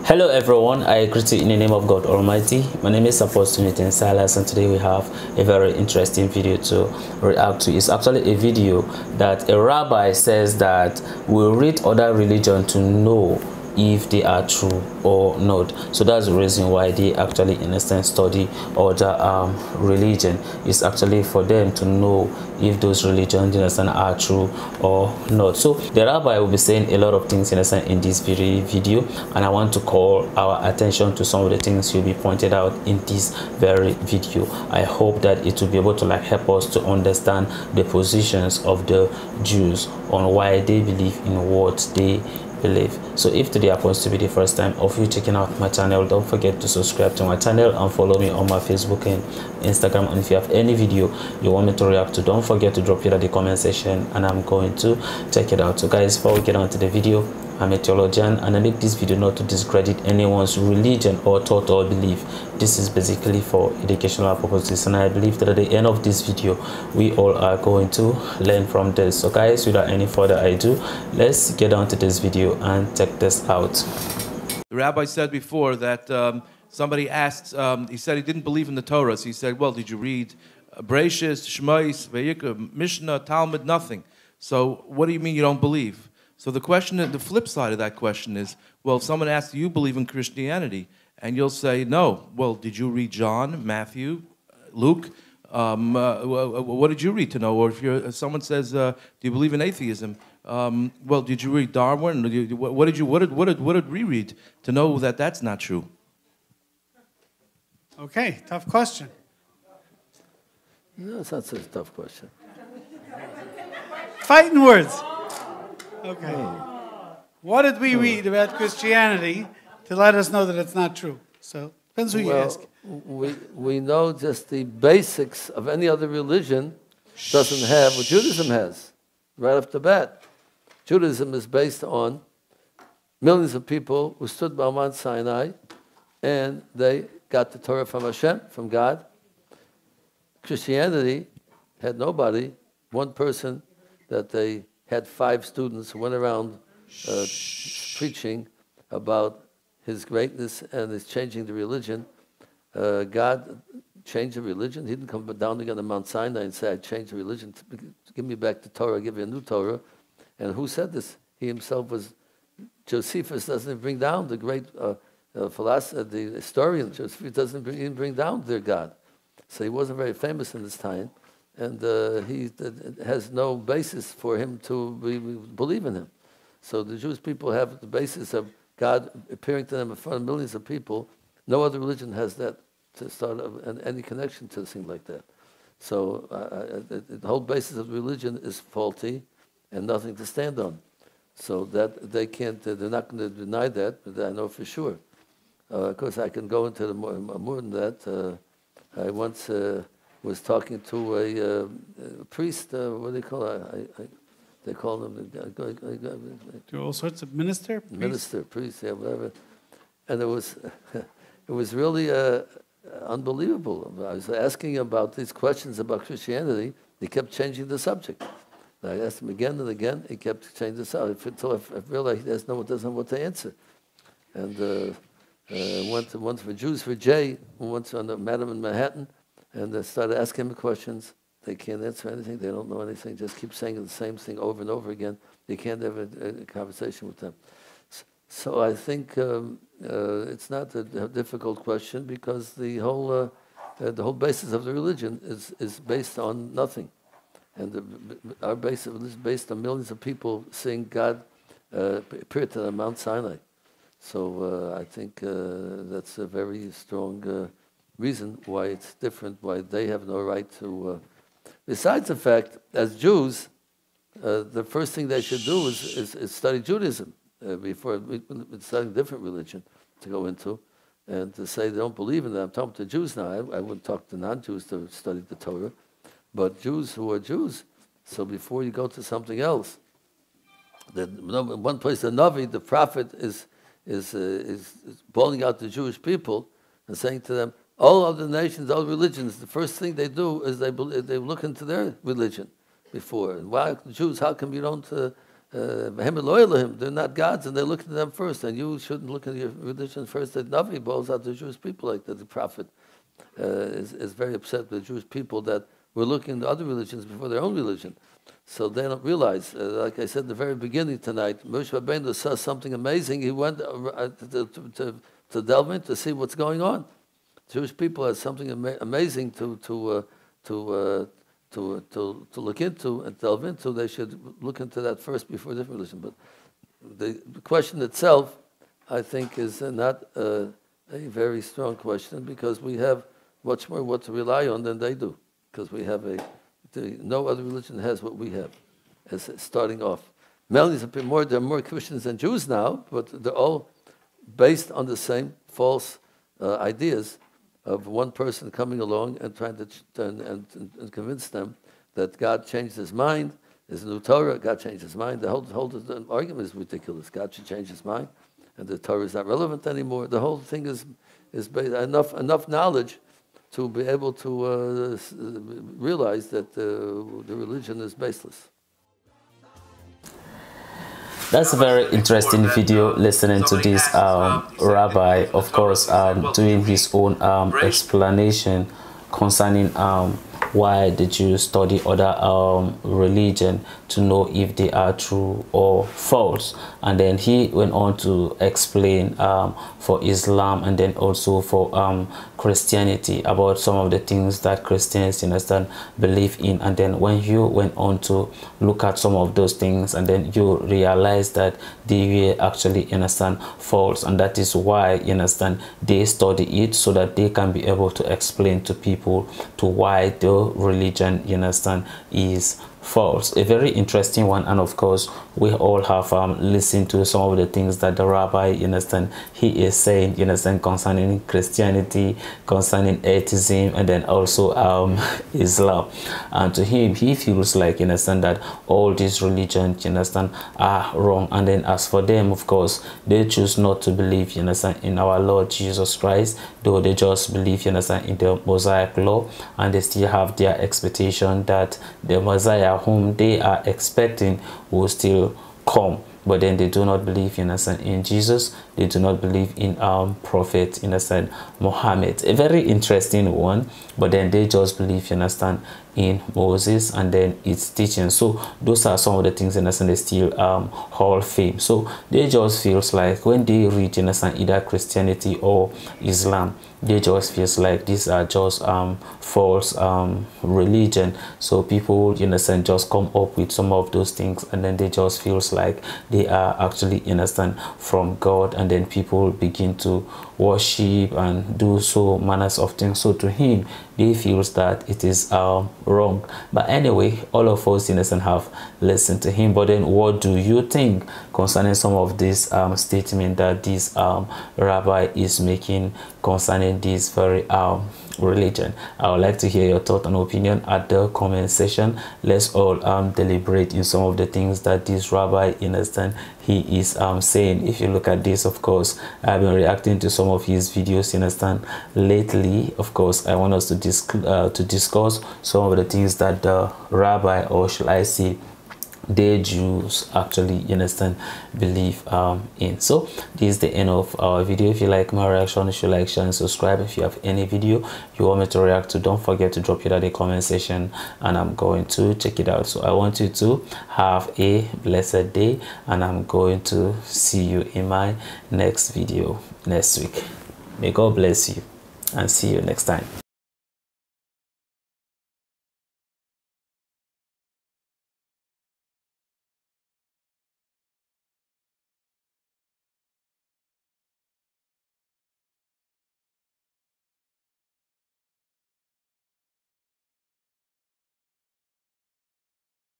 Hello everyone, I greet you in the name of God Almighty. My name is Apostle Nathan Silas, and today we have a very interesting video to react to. It's actually a video that a rabbi says that we'll read other religion to know if they are true or not. So that's the reason why they actually in a sense study other religion. Is actually for them to know if those religions in a sense are true or not. So the rabbi will be saying a lot of things in a sense in this very video, and I want to call our attention to some of the things will be pointed out in this very video. I hope that it will be able to help us to understand the positions of the Jews on why they believe in what they believe. So if today happens to be the first time of you checking out my channel, don't forget to subscribe to my channel and follow me on my Facebook and Instagram. And if you have any video you want me to react to, don't forget to drop it in the comment section and I'm going to check it out. So guys, before we get on to the video, I'm a theologian and I make this video not to discredit anyone's religion or thought or belief. This is basically for educational purposes, and I believe that at the end of this video we all are going to learn from this. So guys, without any further ado, let's get on to this video and check this out. The rabbi said before that somebody asked, he said he didn't believe in the Torah. So he said, well, did you read Bereshis, Shmos, Vayikra, Mishnah, Talmud? Nothing. So what do you mean you don't believe? So the question, the flip side of that question is, well, if someone asks, do you believe in Christianity? And you'll say, no. Well, did you read John, Matthew, Luke? What did you read to know? Or if someone says, do you believe in atheism? Well, did you read Darwin? What did we read to know that that's not true? Okay, tough question. No, it's not such a tough question. Fighting words. Okay. What did we read about Christianity to let us know that it's not true? So, depends who you ask. We know just the basics of any other religion doesn't have what Judaism has, right off the bat. Judaism is based on millions of people who stood by Mount Sinai and they got the Torah from Hashem, from God. Christianity had nobody, one person that they had 5 students who went around preaching about his greatness and his changing the religion. God changed the religion. He didn't come down again to Mount Sinai and say, I changed the religion. Give me back the Torah, I'll give you a new Torah. And who said this? He himself was, Josephus doesn't bring down the great philosopher, the historian. Josephus doesn't even bring down their God. So he wasn't very famous in this time. And he has no basis for him to believe in him. So the Jewish people have the basis of God appearing to them in front of millions of people. No other religion has that to start any connection to a thing like that. So the whole basis of religion is faulty and nothing to stand on. So that they can't, they're not going to deny that, but I know for sure. Of course, I can go into the more than that. I once was talking to a priest, what do they call it? They call them... Do all sorts of minister? Priest? Minister, priest, yeah, whatever. And it was really unbelievable. I was asking about these questions about Christianity. He kept changing the subject. I asked him again and again. He kept changing the subject until I realized he doesn't know what to answer. And once for Jews for Jay, once on the Madam in Manhattan, and they started asking him questions. They can't answer anything. They don't know anything. Just keep saying the same thing over and over again. You can't have a conversation with them. So I think it's not a difficult question because the whole basis of the religion is based on nothing, and our basis is based on millions of people seeing God appear to them on Mount Sinai. So I think that's a very strong reason why it's different, why they have no right to... Besides the fact, as Jews, the first thing they should do is study Judaism before studying a different religion to go into, and to say they don't believe in that. I'm talking to Jews now. I wouldn't talk to non-Jews to study the Torah, but Jews who are Jews. So before you go to something else, one place the Navi, the prophet, is bawling out the Jewish people and saying to them, all other nations, all religions, the first thing they do is they look into their religion before. And why Jews? How come you don't they're not gods, and they look to them first, and you shouldn't look at your religion first. That Navi balls out the Jewish people like that. The prophet is very upset with the Jewish people that we're looking to other religions before their own religion. So they don't realize, like I said in the very beginning tonight, Moshe Rabbeinu saw something amazing. He went to delve in to see what's going on. Jewish people have something amazing to look into and delve into. They should look into that first before a different religion. But the question itself, I think, is not a very strong question, because we have much more what to rely on than they do. Because we have no other religion has what we have as starting off. There are more Christians than Jews now, but they're all based on the same false ideas of one person coming along and trying to and convince them that God changed his mind. There's a new Torah, God changed his mind. The whole argument is ridiculous. God should change his mind, and the Torah is not relevant anymore. The whole thing is based enough knowledge to be able to realize that the religion is baseless. That's a very interesting video, listening to this rabbi, of course, doing his own explanation concerning why the Jews study other religion to know if they are true or false. And then he went on to explain for Islam and then also for Christianity about some of the things that Christians, you understand, believe in. And then when you went on to look at some of those things, and then you realize that they were actually, you understand, false, and that is why, you understand, they study it so that they can be able to explain to people to why the religion, you understand, is false. A very interesting one. And of course we all have listened to some of the things that the rabbi, you understand, he is saying, you understand, concerning Christianity, concerning atheism, and then also Islam. And to him, he feels like, you understand, that all these religions, you understand, are wrong. And then as for them, of course, they choose not to believe, you understand, in our Lord Jesus Christ, though they just believe, you understand, in the Mosaic law, and they still have their expectation that the Messiah whom they are expecting will still come. But then they do not believe, you understand, in Jesus. They do not believe in prophet, you understand, Muhammad. A very interesting one. But then they just believe, you understand, in Moses and then its teaching. So those are some of the things, you understand, they still hold fame. So they just feels like when they read, you understand, either Christianity or Islam, they just feels like these are just false religion. So people, you understand, just come up with some of those things, and then they just feels like they are actually, you understand, from God, and then people begin to worship and do so manners of things. So to him, they feels that it is wrong. But anyway, all of us, you understand, have listened to him. But then what do you think concerning some of this statement that this rabbi is making concerning this very religion? I would like to hear your thought and opinion at the comment section. Let's all deliberate in some of the things that this rabbi, you understand, he is saying. If you look at this, of course, I've been reacting to some of his videos, you understand, lately. Of course, I want us to discuss some of the things that the rabbi, or should I say the Jews, actually, you understand, believe in. So this is the end of our video. If you like my reaction, you should like, share, and subscribe. If you have any video you want me to react to, don't forget to drop it at the comment section, and I'm going to check it out. So I want you to have a blessed day, and I'm going to see you in my next video next week. May God bless you, and see you next time.